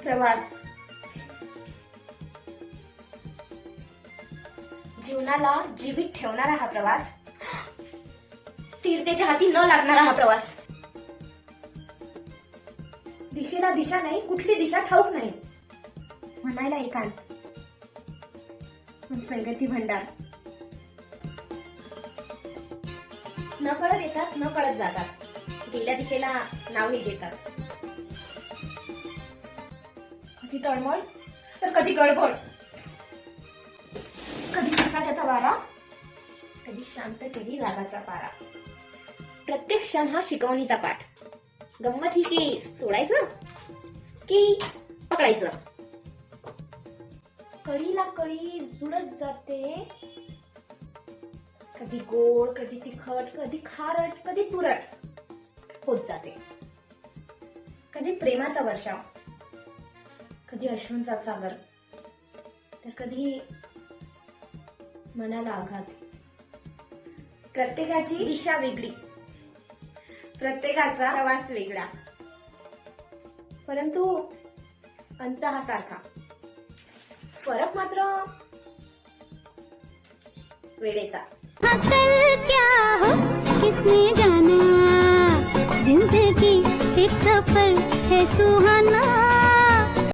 प्रवास जीवनाला जीवित ठेवणारा हा प्रवास, स्थिरतेच्या हाती न लागणारा हा प्रवास, दिशेला दिशा नाही, कुठली दिशा ठाऊक नाही, म्हणायला एकांत, संगती भंडार, न कळत येतात न कळत जातात, गेल्या दिशेला नावही देतात, कधी तळमळ तर कधी गडबड, कधी ससाट्याचा वारा, कधी शांत कधी रागाचा पारा, प्रत्येक क्षण हा शिकवणीचा पाठ, गंमत ही की सोडायचं की पकडायचं, कळीला कळी जुळत जाते, कधी गोड कधी तिखट, कधी खारट कधी तुरट होत जाते, कधी प्रेमाचा वर्षाव, कधी अश्रूंचा सागर, तर कधी मनाला आघात. प्रत्येकाची दिशा वेगळी, प्रत्येकाचा प्रवास वेगळा, परंतु अंत हा सारखा, फरक मात्र वेळेचा. कल क्या हो किसने जाना, जिंदगी एक सफर है सुहाना.